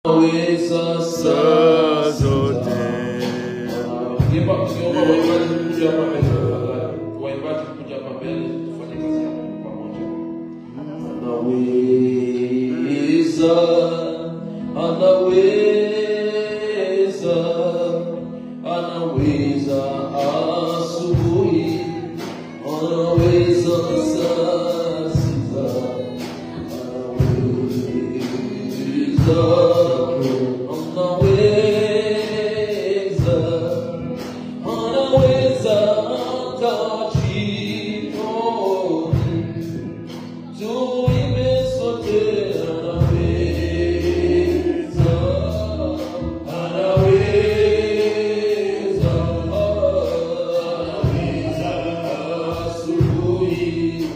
Naweza saa zote. Waimbaji kuja hapa mbele tufanye kazi ya Mungu pamoja. Anaweza asubuhi, anaweza saa sita, anaweza tuimbe sote, asubuhi,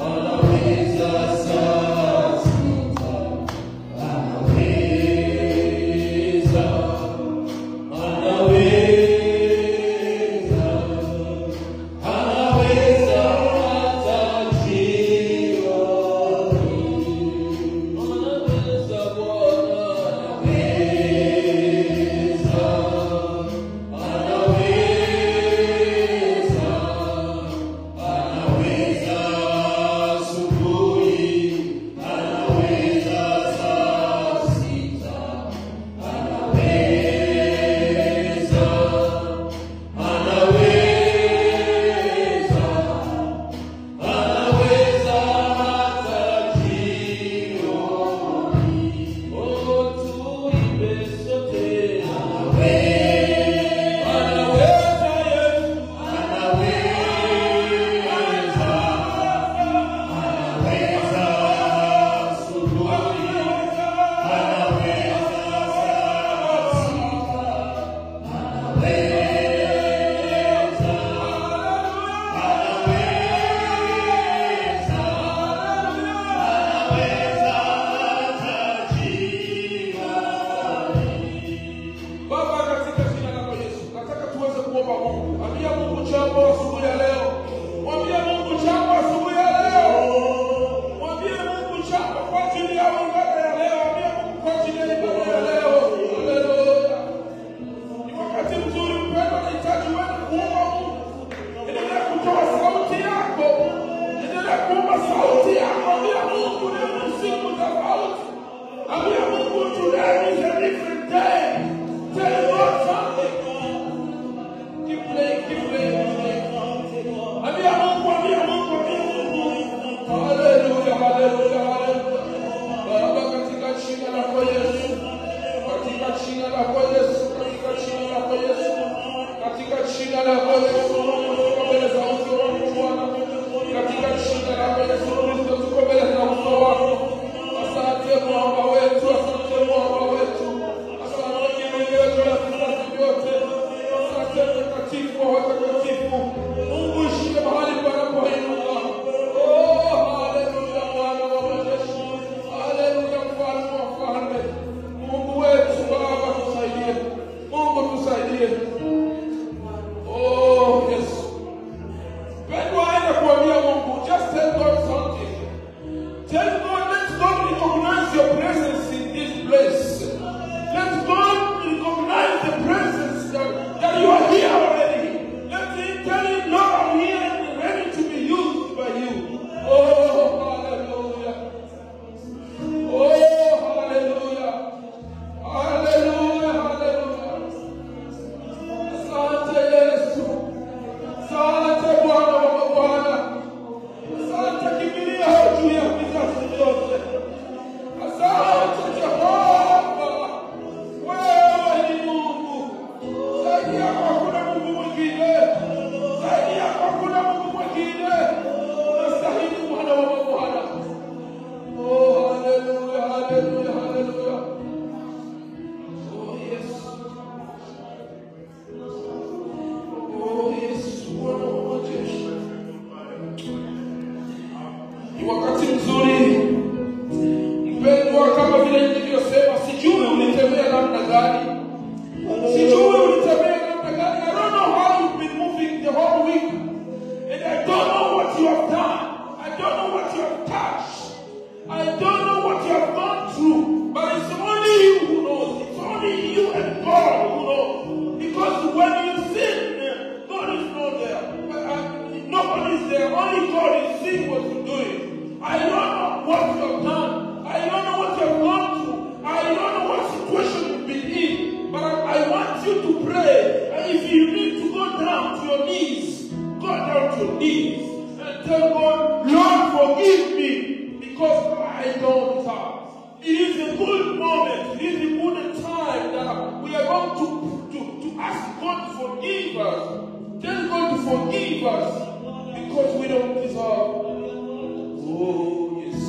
anaweza saa sita, Mungu wetu Baba tusaidie. tell God, Lord, forgive me because I don't deserve. It is a good moment. It is a good time that we are going to ask God to forgive us. Tell God to forgive us because we don't deserve. Oh, yes.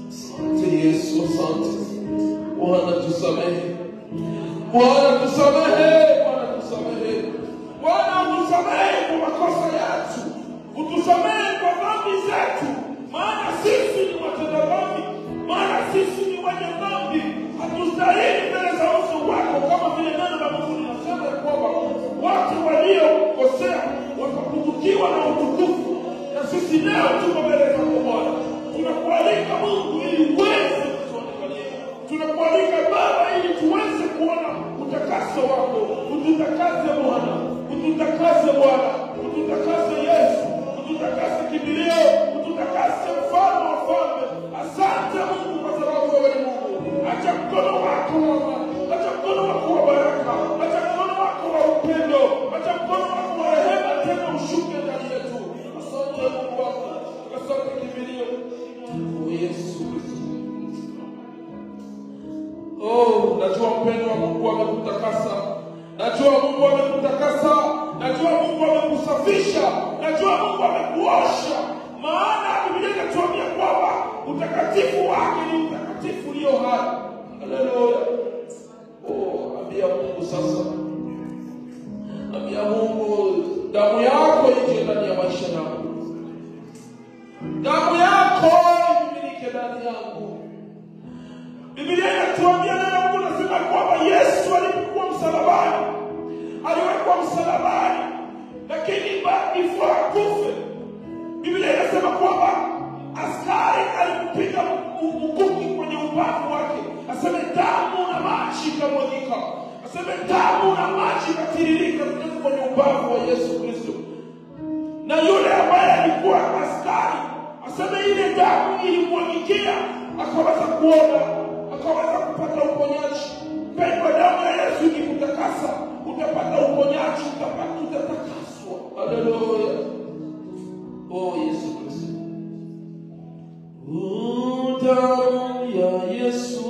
Asante Yesu, asante. Bwana tusamehe. Bwana tusamehe. Bwana tusamehe. Bwana tusamehe kwa makosa yetu. Utusamehe kwa dhambi zetu. Maana sisi ni watenda dhambi. Maana sisi ni wenye dhambi. Hatustahili mbele za uso wako, kama vile neno la Mungu linasema kwamba watu waliokosea watapungukiwa na utukufu. Na sisi leo tuko mbele za Bwana. Tunakualika Mungu ili uweze kutuonekania. Tunakualika Baba ili tuweze kuona utakaso wako. Ututakase Bwana. Ututakase Bwana. Ututakase Yesu. Ututakase kimbilio. Ututakase mfalme wa falme. Asante Mungu kwa sababu wewe ni Mungu. Acha mkono wako Baba. Acha mkono wako wa baraka. Acha mkono wako wa upendo. Acha mkono wako wa rehema tena ushuke ndani yetu. Asante Mungu wako. Asante kimbilio. Oh Yesu Kristo. Oh, najua mpendo wa Mungu amekutakasa. Najua Mungu amekutakasa. Najua Mungu amekusafisha. Najua Mungu amekuosha. Maana Biblia inatuambia kwamba utakatifu wake ni utakatifu ulio hai. Haleluya. Oh, ambia Mungu sasa. Ambia Mungu, damu yako ije ndani ya maisha yangu. Damu yako imilike ndani yangu. Biblia inatuambia neno Mungu nasema kwamba Yesu alipokuwa msalabani, aliwekwa msalabani, lakini before akufe, Biblia inasema kwamba askari alimpiga mkuki kwenye ubavu wake. Aseme damu na maji ikamwagika. Aseme damu na maji ikatiririka kutoka kwenye ubavu wa Yesu Kristo. Na yule ambaye alikuwa askari, aseme ile damu ilimwagikia, akaweza kuona, akaweza kupata uponyaji. Kwa damu ya Yesu ikikutakasa, utapata uponyaji, utatakaswa. Haleluya. Oh Yesu Kristo. Damu ya Yesu.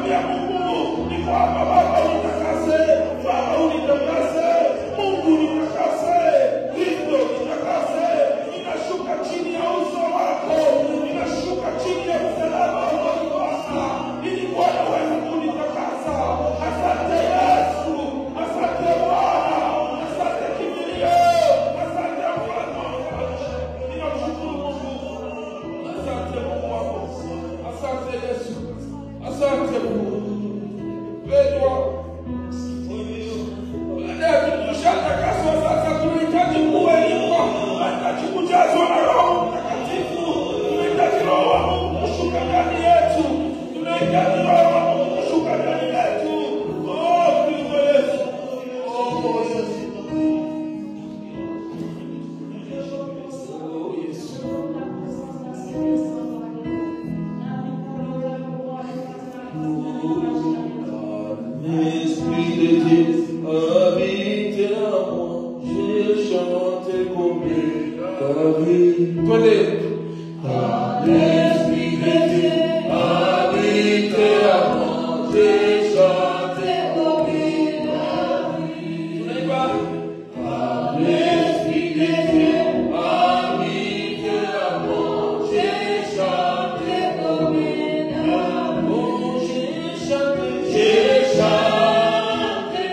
Tunaambia Mungu ni kwamba Baba unitakase, Baba unitakase, Mungu unitakase, Kristo unitakase. Ninashuka chini ya uso wako, ninashuka chini ya msalaba wako ili Bwana wewe unitakasa. Asante Yesu, asante Bwana, asante kimbilio, asante Bwana. Ninamshukuru Mungu, asante Mungu wangu, asante Yesu, asante Mungu. Pedro, tushatakaswa sasa, tunahitaji kuelimwa, tunahitaji kujazwa na Roho Mtakatifu, tunahitaji Roho wa Mungu kushuka ndani yetu, tunahitaji Roho wa Mungu kushuka ndani yetu. Oh, Kristo Yesu, oh Yesu, oh Yesu. L'Esprit de Dieu habite en moi, j'ai chanté comme David. L'Esprit de Dieu habite en moi, j'ai chanté comme David. L'Esprit de Dieu habite en moi, j'ai chanté comme David. Oh, j'ai chanté, j'ai chanté.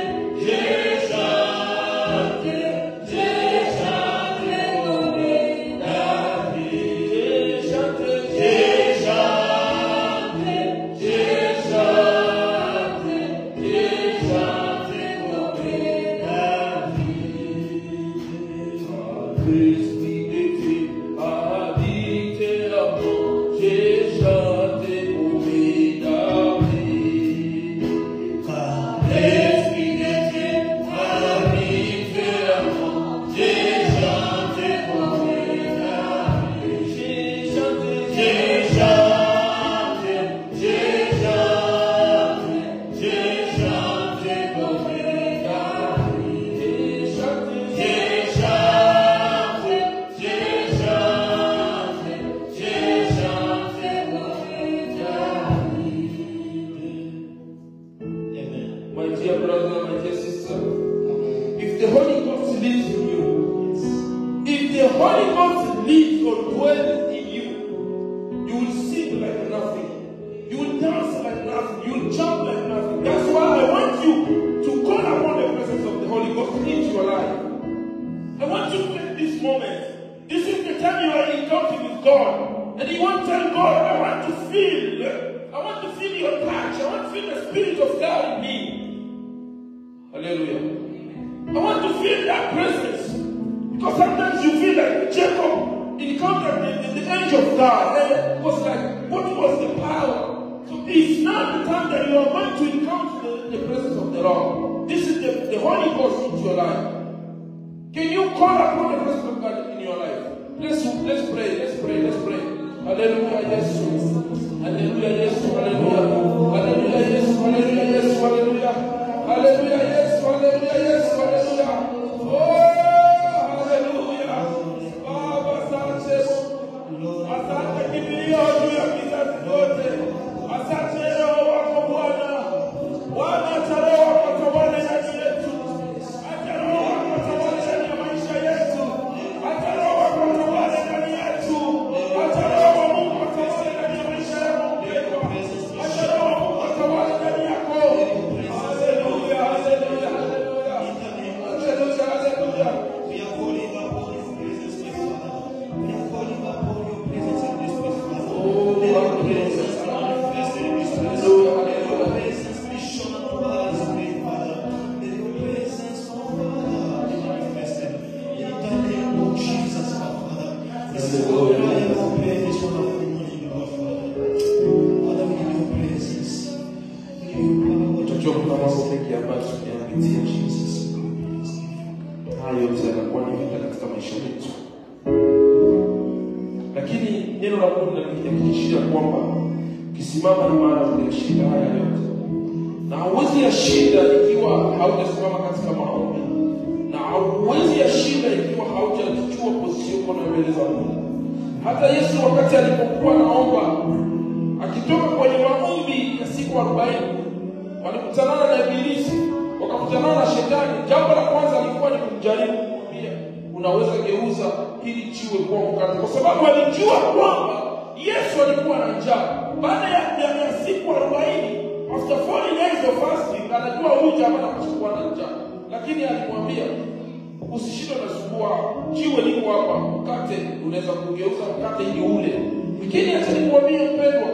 Hata Yesu wakati alipokuwa anaomba akitoka kwenye maombi ya siku siku 40 walikutana na Ibilisi, wakakutana na Shetani. Jambo la kwanza lilikuwa ni kumjaribu kumwambia, unaweza geuza hili jiwe kuwa mkate, kwa sababu alijua kwamba Yesu alikuwa na njaa. Baada ya siku 40, after 40 days of fasting, anajua huyu jamaa anakuwa na njaa. Lakini alimwambia, usishinde na sumbua, jiwe liko hapa, mkate unaweza kugeuza mkate ili ule. Lakini acha nikwambie mpendwa,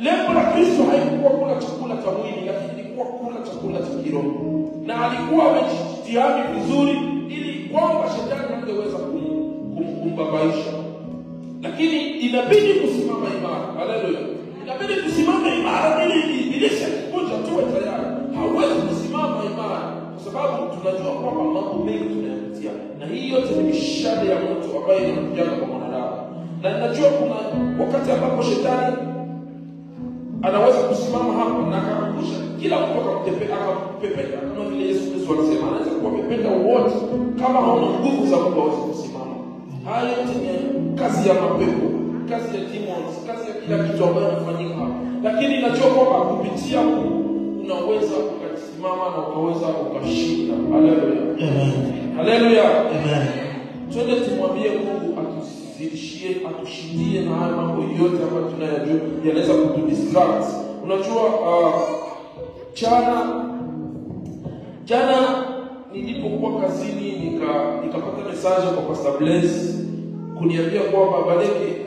lengo la Kristo haikuwa kula chakula cha mwili, lakini ilikuwa kula chakula cha kiroho. Na alikuwa amejitihadi vizuri ili kwamba Shetani angeweza kumbabaisha. Lakini inabidi kusimama imara. Haleluya. Inabidi kusimama imara ili Ibilisi akikuja tuwe tayari. Hawezi kusimama imara kwa sababu tunajua kwamba mambo mengi tunayapitia. Na hii yote ni mishale ya moto ambayo inakuja kwa mwanadamu. Na ninajua kuna wakati ambapo Shetani anaweza kusimama hapo na akaangusha kila mtu akapepeta, kama vile Yesu Kristo alisema, anaweza kuwapepeta wote kama hauna nguvu za Mungu hawezi kusimama. Haya yote ni kazi ya mapepo, kazi ya demons, kazi ya kila kitu ambayo inafanyika hapa. Lakini najua kwamba kupitia Mungu unaweza ukasimama na ukaweza ukashinda. Haleluya. Amen. Haleluya. Amen. Twende tumwambie Mungu atuzidishie, atushindie na haya mambo yote ambayo tunayajua yanaweza kutudistract. Unajua jana nilipokuwa kazini nikapata message kwa Pastor Blaze kuniambia kwamba Baleke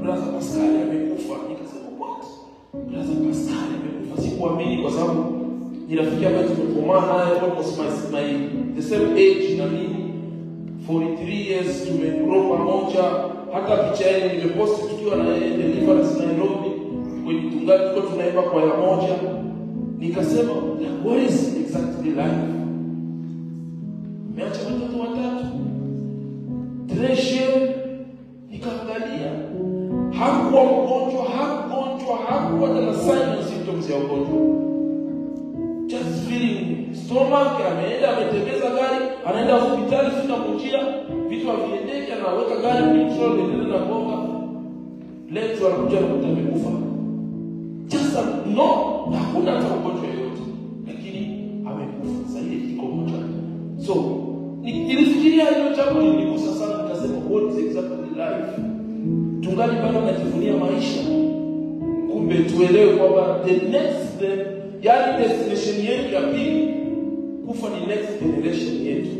brother Pascal amekufa. Nikasema what? Brother Pascal amekufa? Sikuamini kwa sababu ninafikia ambaye tumekomaa naye almost the same age na mimi. 43 years tumegrow pamoja. Hata picha yake nimepost tukiwa na Deliverance Nairobi kwenye tungali tuko tunaimba kwa ya moja. Nikasema what is exactly life? Meacha watoto watatu, treasure. Nikaangalia hakuwa mgonjwa, hakuwa na signs symptoms ya ugonjwa. Just feeling stomach, ametembeza gari, anaenda hospitali, sina kujia, vitu haviendeki, anaweka gari petrol ndio na bomba. Leo anakuja na kuta amekufa. Just no, hakuna hata ugonjwa yoyote, lakini amekufa. Sasa ile iko moja. So, nilifikiria hiyo jambo liligusa sana, nikasema what is exactly life? Tungali bado tunajivunia maisha. Kumbe tuelewe kwamba the next destination yetu ya pili, kufa ni next generation yetu.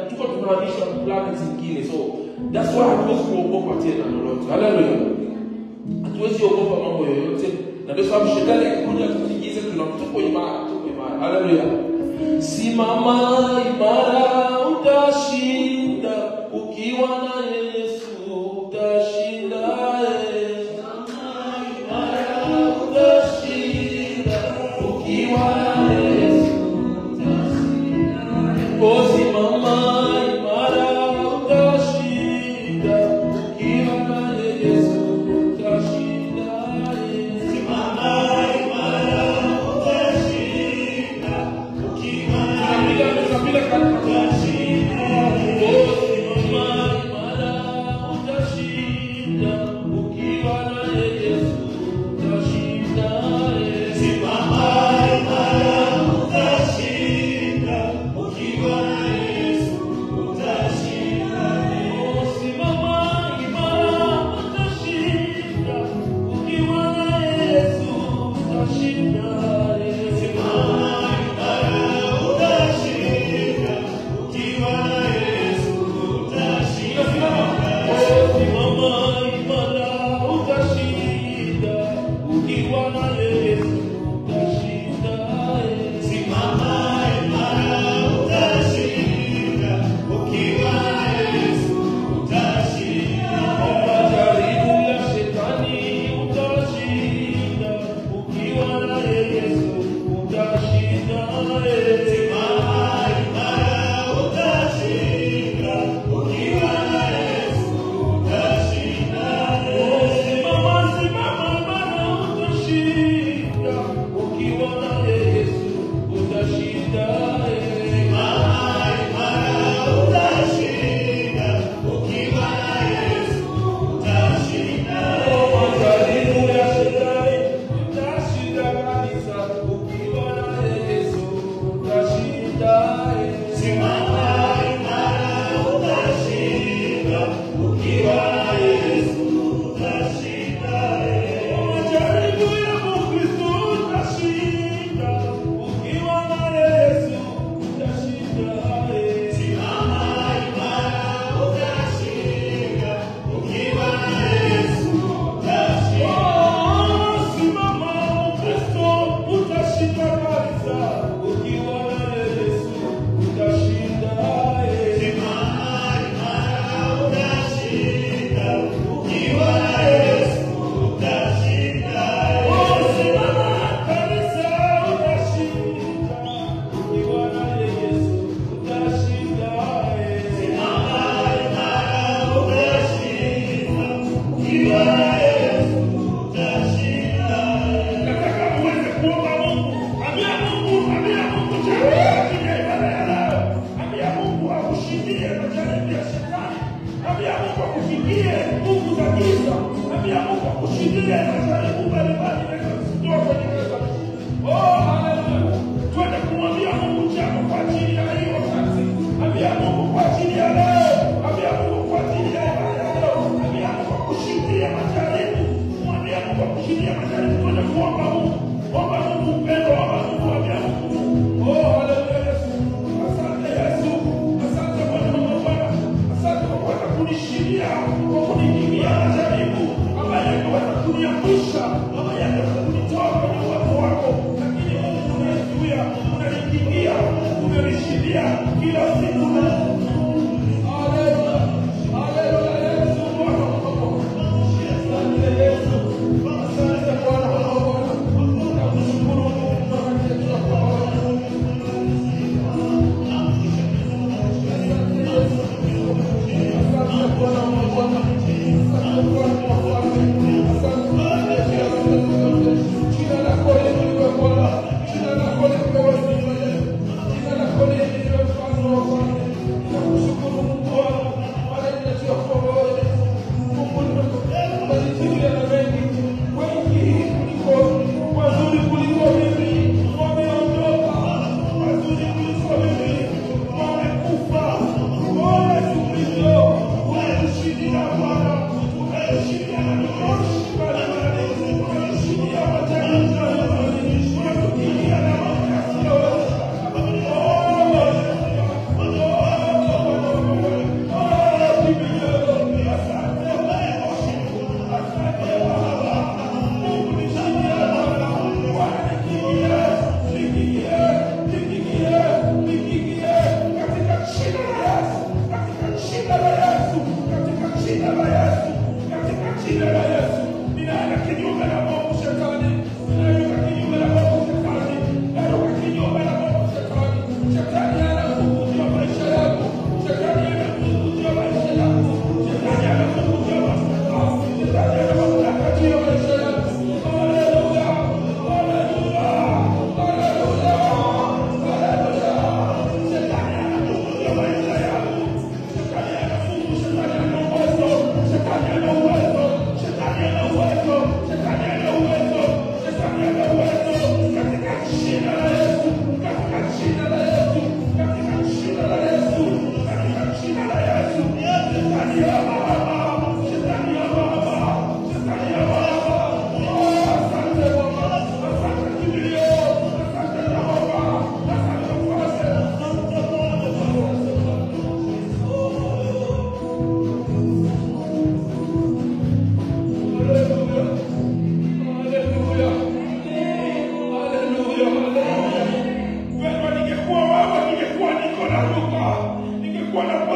Tuko tunahamishwa planet zingine. So that's why hatuwezi kuogopa tena lolote. Haleluya. Hatuwezi kuogopa mambo yoyote. Na ndio sababu Shetani akikuja kutuingiza tuko imara. Haleluya. Simama imara, utashinda ukiwa na Yesu, utashinda.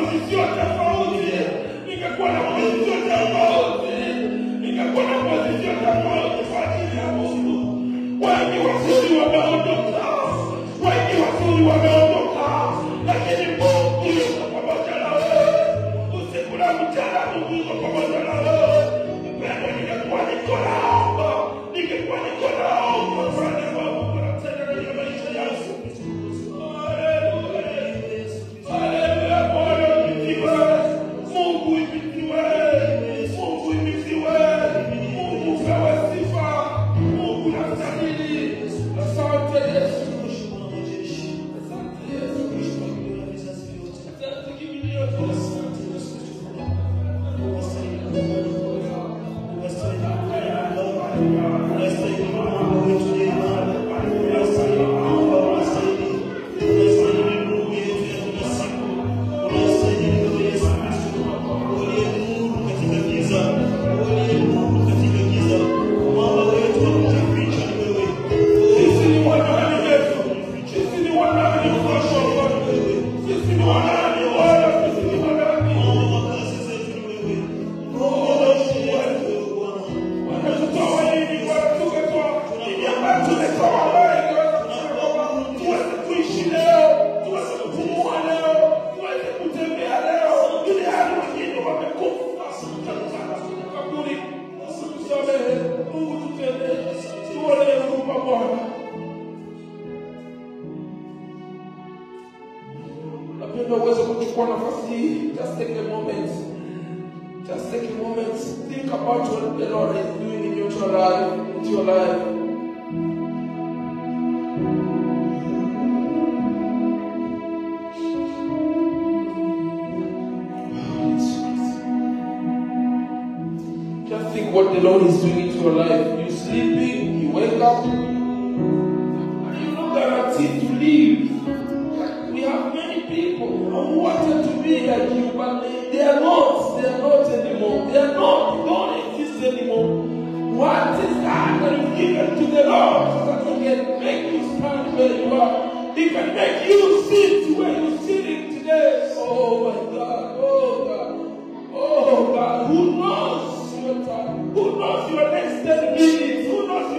position tofauti. Ningekuwa na position tofauti. Ningekuwa na position tofauti kwa ajili ya Mungu. Wengi wazuri wameondoka. Wengi wazuri wameondoka. Lakini Mungu yuko pamoja na wewe. Usiku na mchana Mungu yuko pamoja na wewe. Mpendwa, ningekuwa niko naomba. Ningekuwa niko naomba. Mfano wa Mungu anatenda kwenye maisha yangu. Haleluya, Bwana ibitiwe. Mungu ibitiwe. Mungu ibitiwe. Mungu upewe sifa. Mungu nastahili. Asante Yesu. Asante Yesu. Asante kimbilio Yesu. Just take a moment. Just take a moment. Think about what the Lord is doing in your life. Into your life. Just think what the Lord is doing into your life. You're sleeping, you wake up, and you're not guaranteed to live. We have many people who wanted to be like you, but they are not. They are not anymore. They are not. They don't exist anymore. What is that you've given to the Lord so that He can make you stand where you are? He can make you sit where you're sitting today. Oh my God. Oh God. Oh God. Who knows your time? Who knows your next 10 minutes? Who knows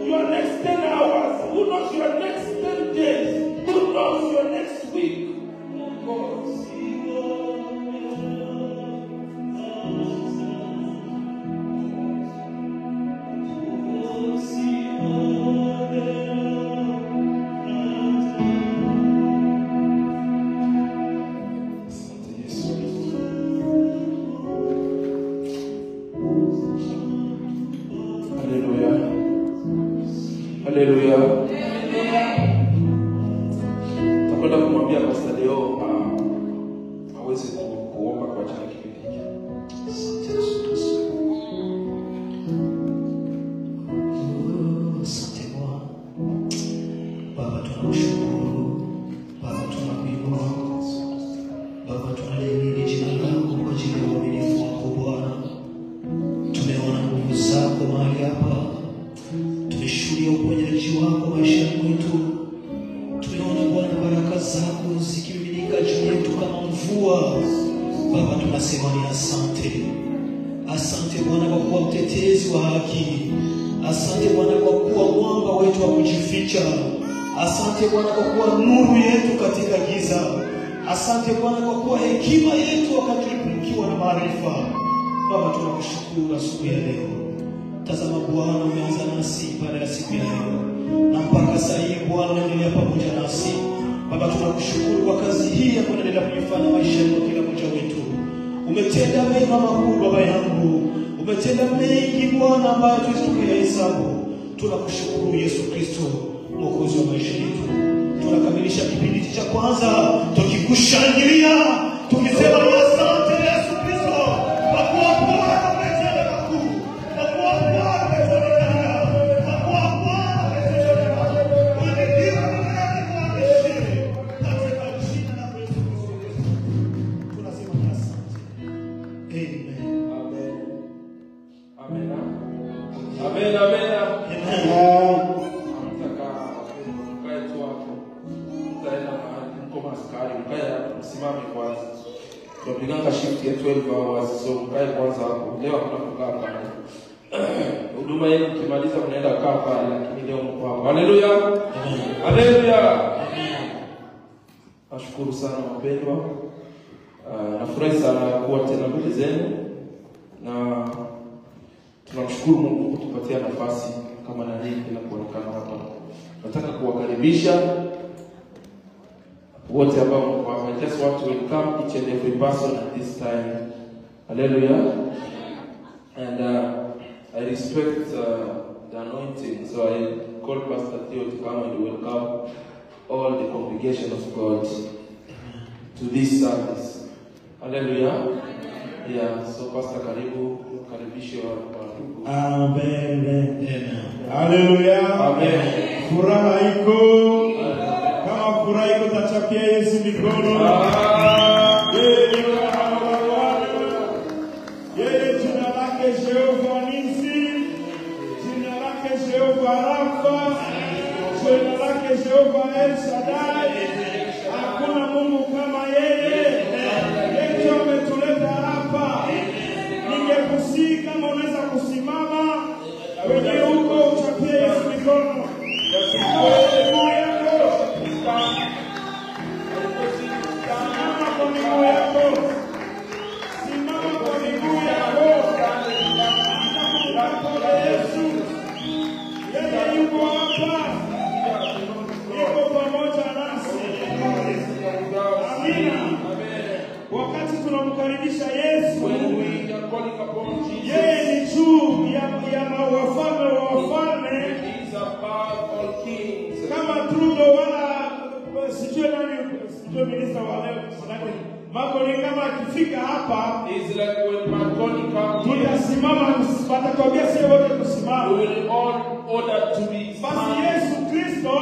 your next 10 hours? Who knows your next 10 days? Who knows your next week? Oh God. Hallelujah. Takwenda kumwambia Pastor Leo aweze kuomba kwa ajili ya kipindi hiki. Asante Bwana. Baba tunakushukuru. Baba tunakuinua. Baba tunalihimidi jina lako kwa ajili ya uaminifu wako Bwana. Tumeona nguvu zako mahali hapa. Tumeshuhudia uponyaji wako maishani mwetu. Tumeona Bwana baraka zako zikimiminika juu yetu kama mvua. Baba tunasema ni asante. Asante Bwana kwa kuwa mtetezi wa haki. Asante Bwana kwa kuwa mwamba wetu wa kujificha. Asante Bwana kwa kuwa nuru yetu katika giza. Asante Bwana kwa kuwa hekima yetu wakati tulipungukiwa na maarifa. Baba tunakushukuru asubuhi ya leo. Tazama Bwana, umeanza nasi baada ya siku ya leo. Na mpaka sasa hivi Bwana unaendelea pamoja nasi. Baba tunakushukuru kwa kazi hii ya kuendelea kuifanya maisha yetu kila mmoja wetu. Umetenda mema makuu Baba yangu. Umetenda mengi Bwana ambayo tusihesabu. Tunakushukuru Yesu Kristo, Mwokozi wa maisha yetu. Tunakamilisha kipindi cha kwanza tukikushangilia, tukisema ni asante Yesu Kristo. Kwa kuwa Bwana umetenda makuu. Kwa kuwa Bwana umetenda makuu. Kwa kuwa Bwana umetenda makuu. Barikiwa milele kwa milele. Katika jina la Yesu Kristo. Tunasema ni asante. Amen. Amen. Amen. Amen. Mkae tu hapo. Mtaenda mahali mko maskari. Mkae hapo, msimame kwanza. tunapiganga shift ya 12 hours, so mkae kwanza hapo. Leo hakuna kukaa pale. Huduma yenu kimaliza mnaenda kaa pale, lakini leo mko hapa. Haleluya. Amen. Haleluya. Amen. Nashukuru sana wapendwa. Nafurahi sana kuwa tena mbele zenu, na tunamshukuru Mungu kutupatia nafasi kama na hii bila kuonekana hapa. Nataka kuwakaribisha wote ambao mko hapa. I just want to welcome each and every person at this time. Hallelujah. And I respect the anointing, so I call Pastor Theo to come and welcome all the congregation of God to this service. Hallelujah. Yeah, so Pastor karibu, karibishe wa ndugu. Amen. Hallelujah. Amen. Furaha iko. Kama furaha iko tachapia Yesu mikono. Yeye jina lake Jehova Nisi. Jina lake Jehova Rafa. Jina lake Jehova El Shaddai. Hakuna Mungu kama yeye. Yeye ametuleta hapa. Ningekusihi kama unaweza kusimama. Wewe huko uchapie Yesu mikono. Simama kwa miguu yako. Simama kwa miguu yako. Yesu. Yeye yuko hapa. Yuko pamoja nasi. Amina. Wakati tunamkaribisha Yesu, yeye ni juu ya wafalme wa wafalme. Kama Trudeau wala sijui nani, sijui minista wa leo, Makoni kama akifika hapa, tutasimama, watakwambia sisi wote kusimama. Basi Yesu Kristo,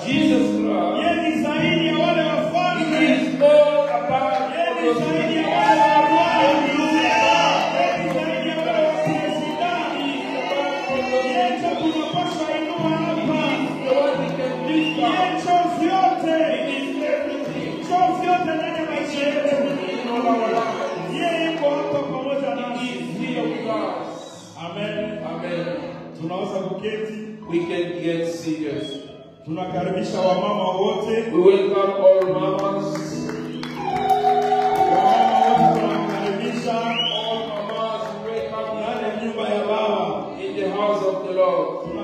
yeye ni zaidi ya wale wafalme. Yeye ni zaidi ya wale wafalme. Yeye ni zaidi ya wale wapresidenti. Yeye tunapaswa inua hapa. Yeye chozi yote ndani ya maisha yetu. Yeye yuko hapa pamoja nasi. Amen. Amen. Tunaweza kuketi. We can get serious. Tunakaribisha wamama wote. We welcome all mamas. In the house of the Lord. We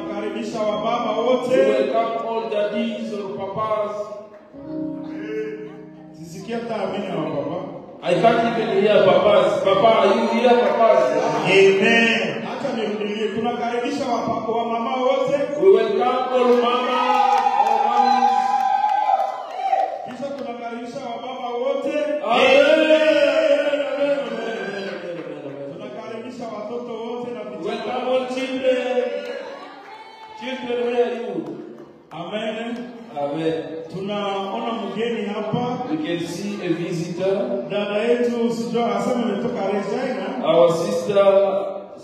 welcome all daddies or papas. I can't even hear papas. Papa, are you here, papas? Amen. We welcome all mamas. Welcome all children. Children, where are you? Amen. Amen. Tunaona mgeni hapa. We can see a visitor. Dada yetu sijua asema ametoka Regina. Our sister,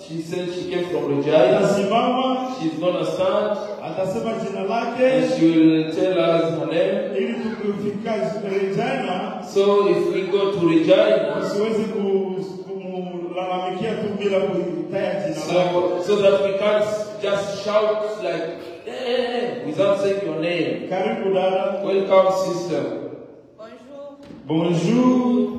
she said she came from Regina. Atasimama. She's gonna stand. Atasema jina lake. And she will tell us her name. Ili tukifika Regina. So if we go to Regina, usiweze kulalamikia tu bila kutaja jina lako. So that we can't just shout like, hey, without saying your name. Karibu dada. Welcome, sister. Bonjour. Bonjour.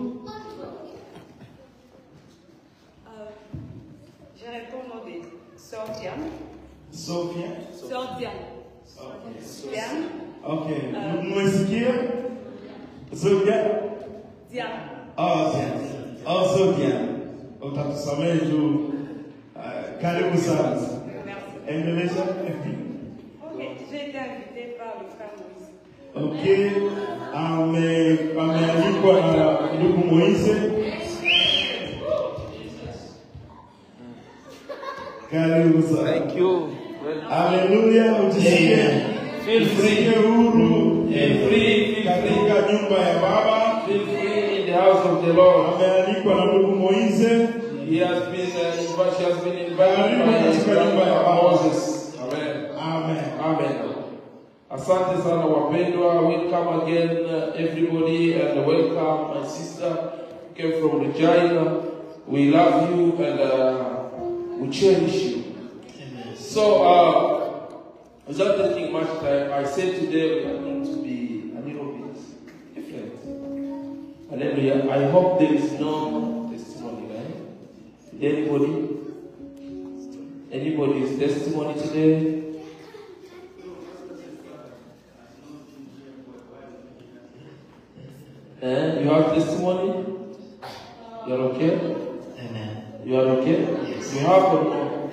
Je réponds au nom de Sœur Diane. Sophia. Sœur Diane. Diane. Okay. Mwesikia? Sophia. Diane. Diane. Sophia. Utatusamehe juu. Karibu sana. Merci. Endeleza. Ok, j'ai été invitée par le frère Moïse. Okay. Amealikwa na ndugu Moise. Karibu sana. Thank you. Hallelujah. Ujisikie. Feel free. Huru. Feel free. Katika nyumba ya Baba. Feel free in the house of the Lord. Amealikwa na ndugu Moise. She has been invited by Moses. Amen. Amen. Amen. Asante sana wapendwa. Welcome again everybody, and welcome my sister came from Regina. We love you and we cherish you. Amen. So, without taking much time, I said today we are going to be a little bit different. Hallelujah. I hope there is no testimony, right? Anybody? Anybody's testimony today? You have testimony? You're okay? Amen. You are okay? Yes. You have or no?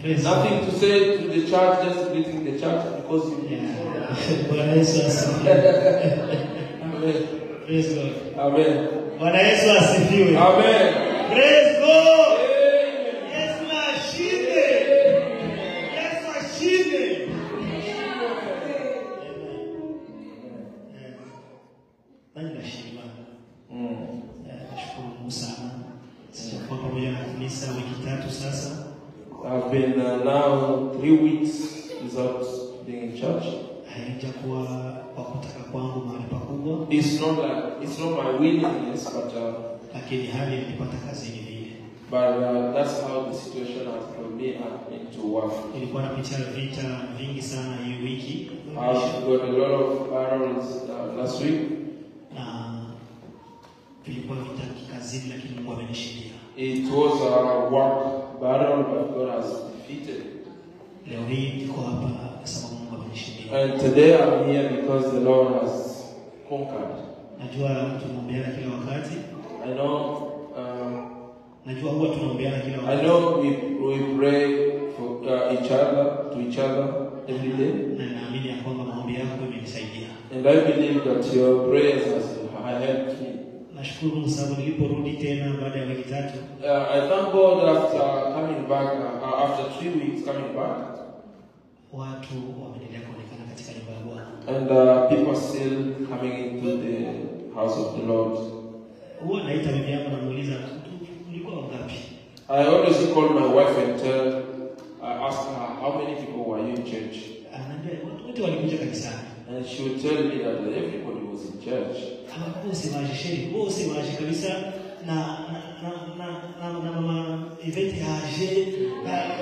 Praise Nothing God. to say to the church, just greeting the church because you Bwana Yesu asifiwe. Amen. Praise God. Amen. Bwana Yesu asifiwe. Amen. Praise God. Amen. Yesu ashinde. Yesu ashinde. Nani nashindwa? Nashukuru Mungu sana. Sijakuwa pamoja na kanisa wiki 3 sasa. I've been now 3 weeks without being in church. Haijakuwa kwa kutaka kwangu mahali pakubwa. It's not my willingness, Lakini hali nilipata kazini vile. but that's how the situation has brought me into work. Nilikuwa napitia vita vingi sana hii wiki. I've got a lot of battles last week. Na vilikuwa vita kikazini lakini Mungu amenishindia. It was a work battle, but God has defeated. Leo hii niko hapa sababu Mungu amenishindia. And today I'm here because the Lord has conquered. Najua tunaombeana kila wakati. I know. Najua huwa tunaombeana kila I wakati. know we pray for each other every day. Na naamini ya kwamba maombi yako imenisaidia. And I believe that your prayers has helped me. Nashukuru Mungu sababu niliporudi tena baada ya wiki 3. I thank God after coming back, after 3 weeks coming back. Watu wameendelea kuonekana katika nyumba ya Bwana. And people are still coming into the house of the Lord. Huwa naita bibi yangu na muuliza mlikuwa wangapi? I always call my wife and ask her, how many people were you in church? Ananiambia wote walikuja kanisani. And she would tell me that everybody was in church. Bose waje kabisa na mama Ivete yaje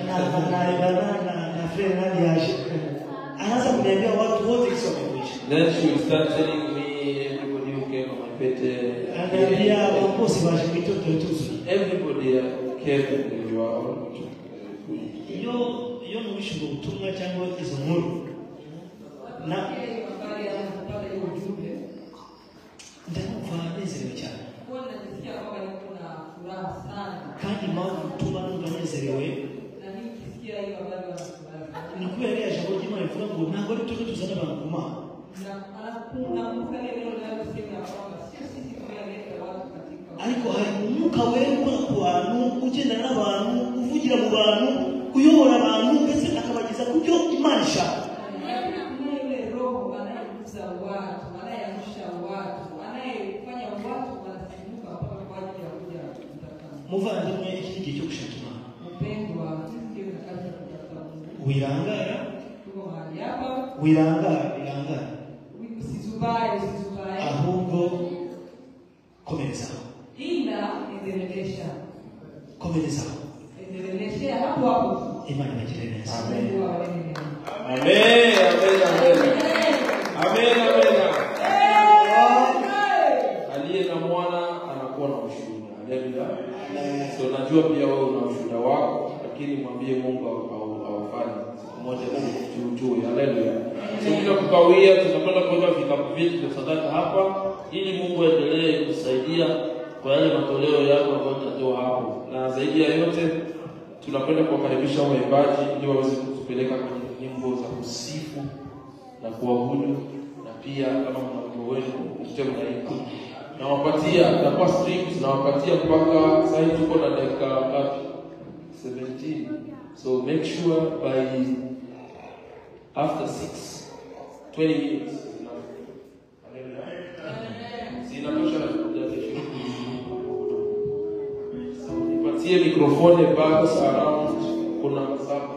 na friend nani yaje. Anaanza kuniambia watu wote kisha wamekuja. Then she would start telling me everybody who came on my birthday. Ananiambia bose waje mitoto yetu. Everybody came and you are all good. Yo mwisho ubutumwa cyangwa izo nkuru. Na ndanezerewe cyane. Kandi mpamvu utuma numva nezerewe ni kubera iriya jambo ry'Imana rivuga ngo ntabwo ari tujye tuzana abantu ku Mana. Ariko hari umwuka wera ukora ku bantu, ugendana n'abantu, uvugira mu bantu, uyobora abantu ndetse akabageza ku byo Imana ishaka. Muvandimwe iki gihe cyo gushaka Imana. Wirangara. Ahubwo komerezaho. Komerezaho. Imana inagire neza. Amen. Amen. Amen. Amen. Aliye na mwana anakuwa na ushuhuda. Haleluya. So najua pia wewe una ushuhuda wako, lakini mwambie Mungu awafanye siku moja tujue. Haleluya. So bila kukawia tunakwenda kuweka vikapu vyetu vya sadaka hapa ili Mungu aendelee kusaidia kwa yale matoleo yako ambayo tutatoa hapo. Na zaidi ya yote tunakwenda kuwakaribisha waimbaji ili waweze kutupeleka kwenye nyimbo za kusifu na kuabudu, na pia kama mnavyoweza wenu mtemo na iko na wapatia na kwa streams na wapatia mpaka sasa tuko na dakika ngapi? 17. So make sure by after 20 minutes. Nipatie mikrofoni back around kuna masafa.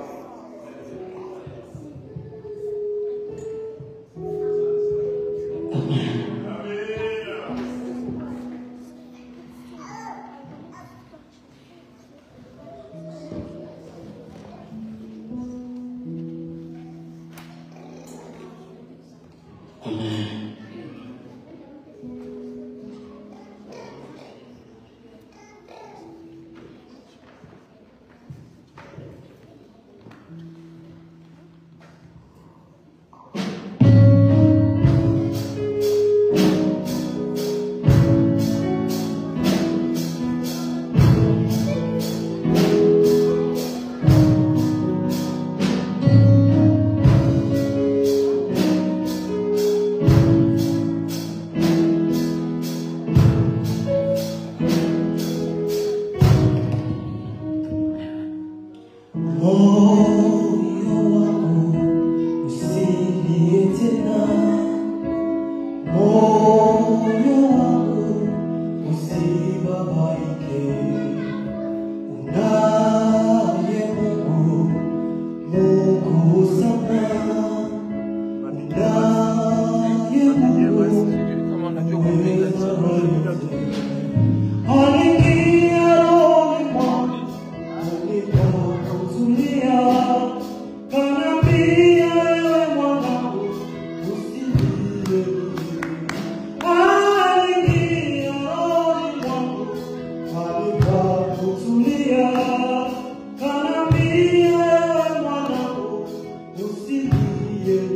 Amen. Usilie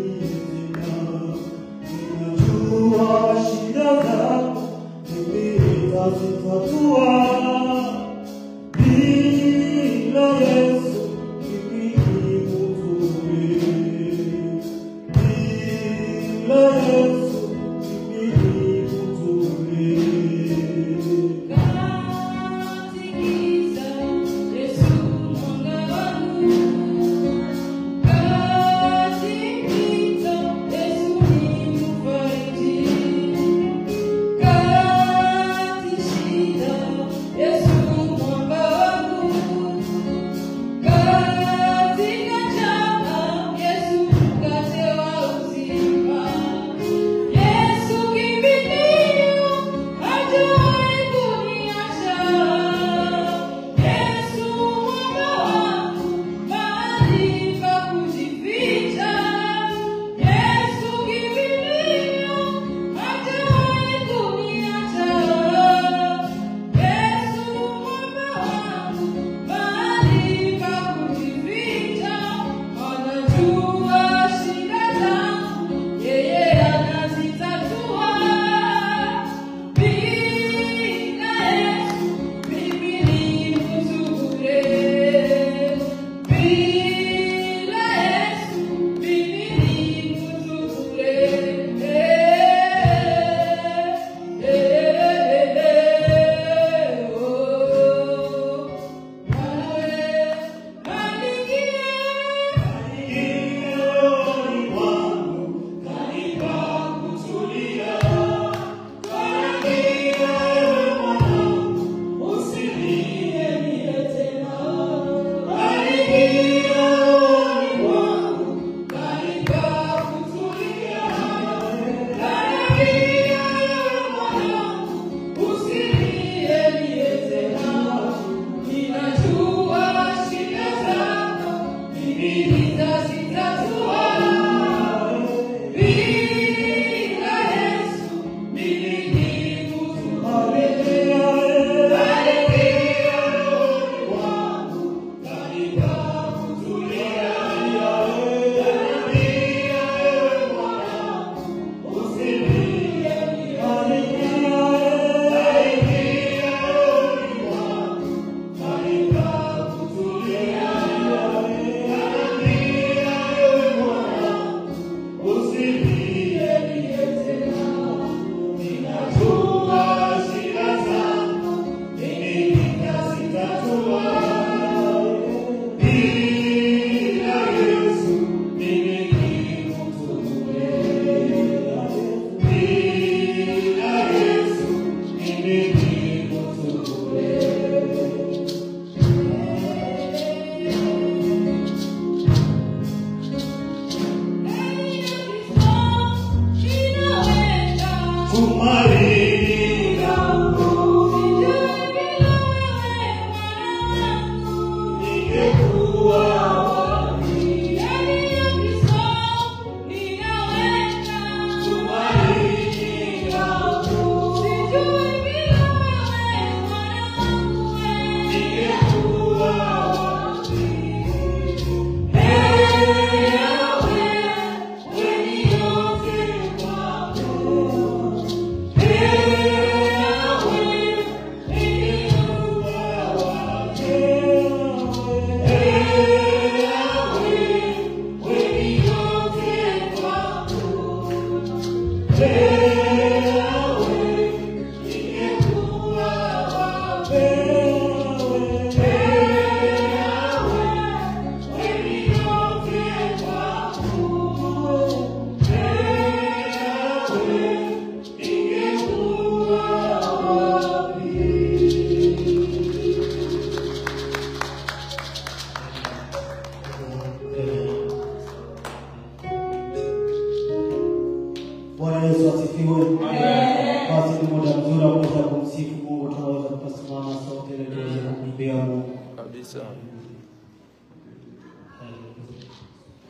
Bwana Yesu asifiwe. Amen. Basi ni muda mzuri wa kuweza kumsifu Mungu, tunaweza kusimama sote ili tuweze kumwimbia Mungu. Kabisa.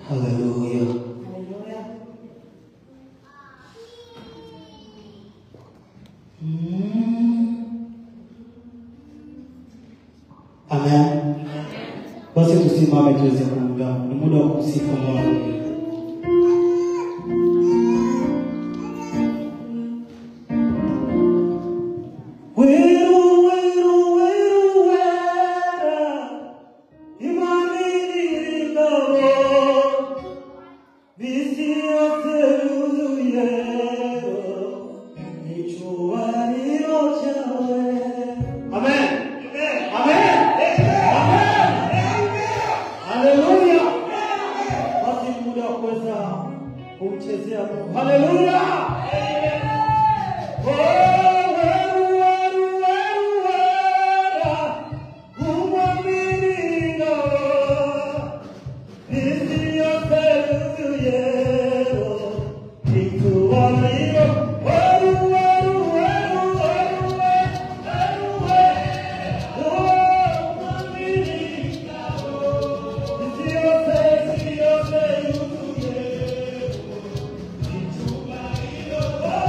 Haleluya. Amen. Basi tusimame tuweze kuungana. Ni muda wa kumsifu Mungu. Oh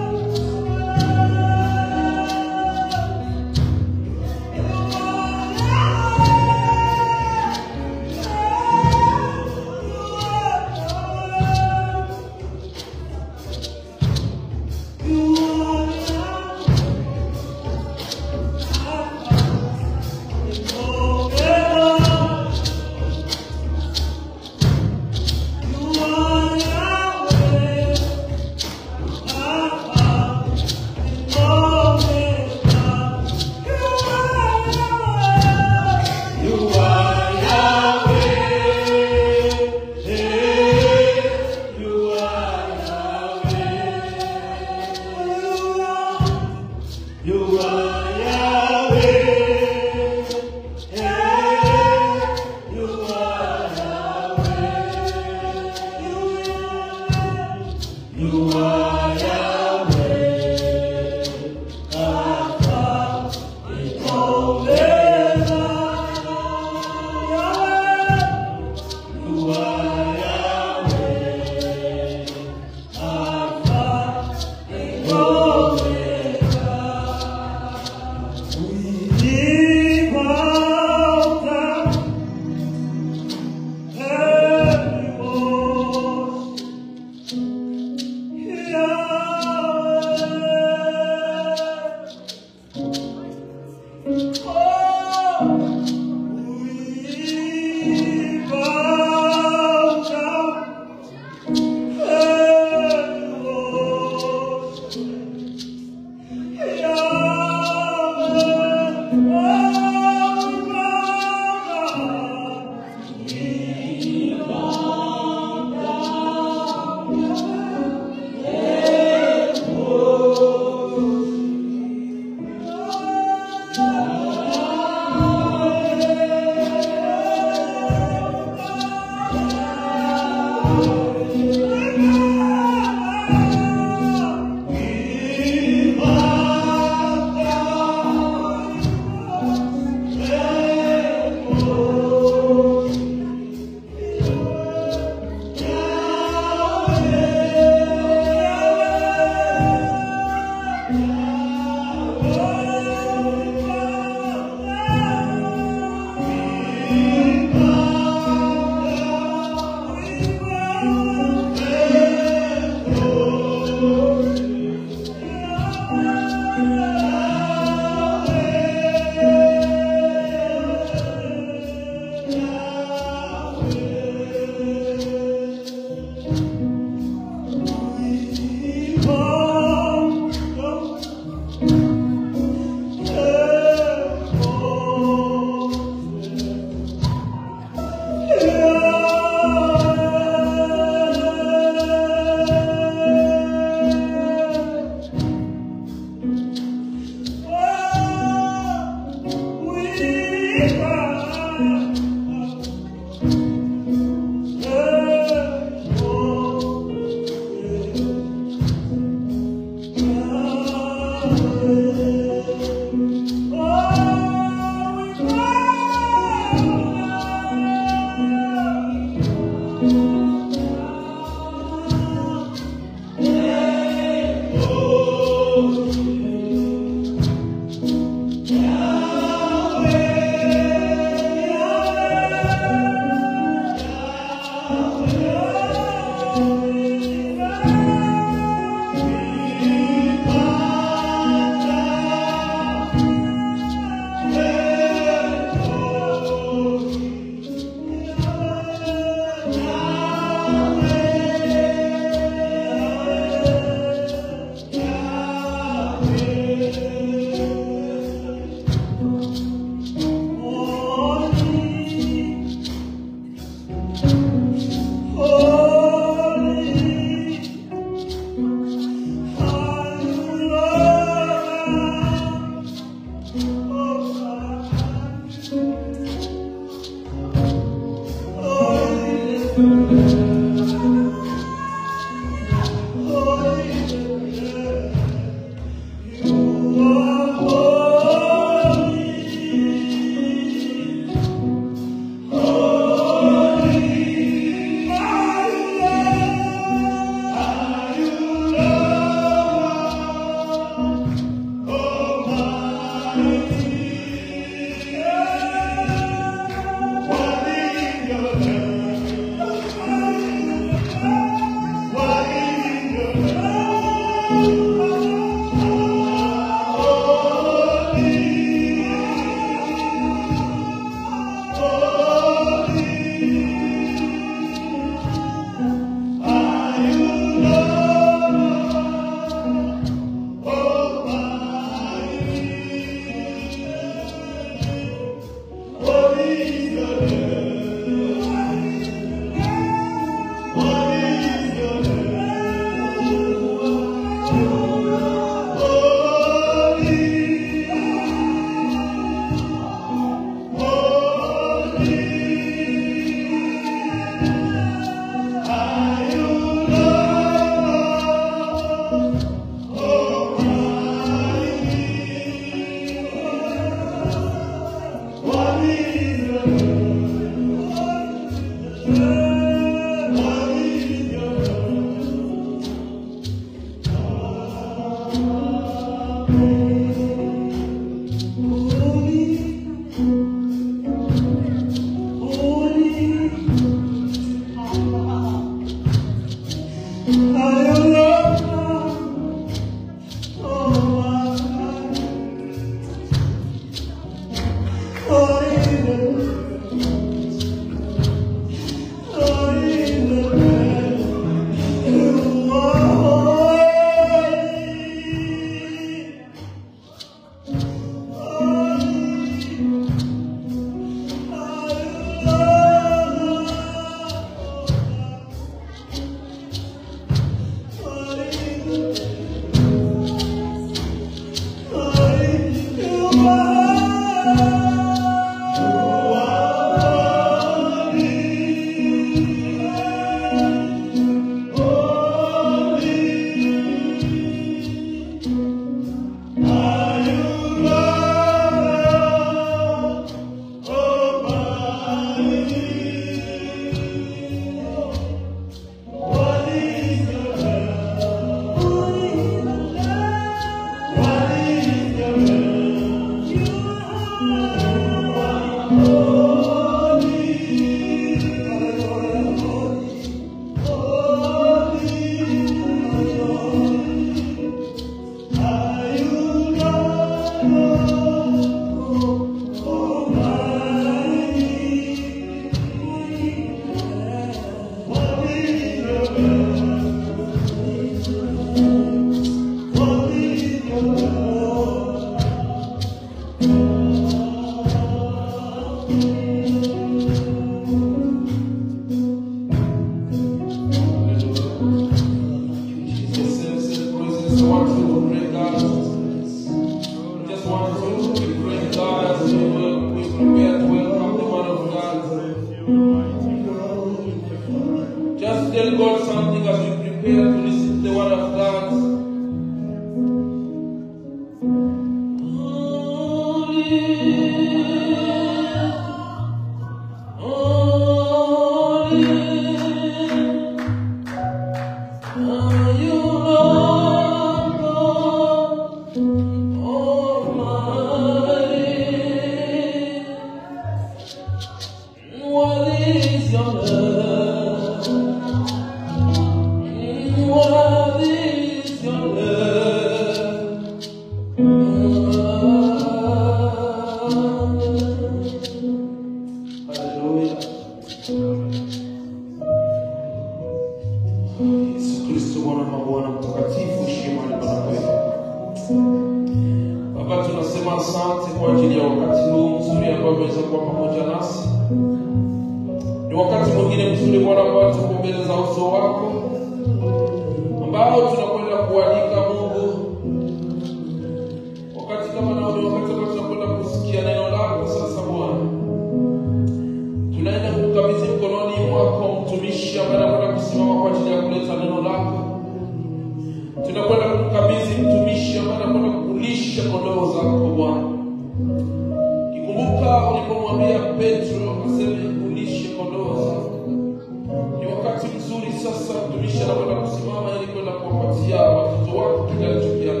Sasa mtumishi anakwenda kusimama ili kwenda kuwapatia watoto wako kile alichokiandaa.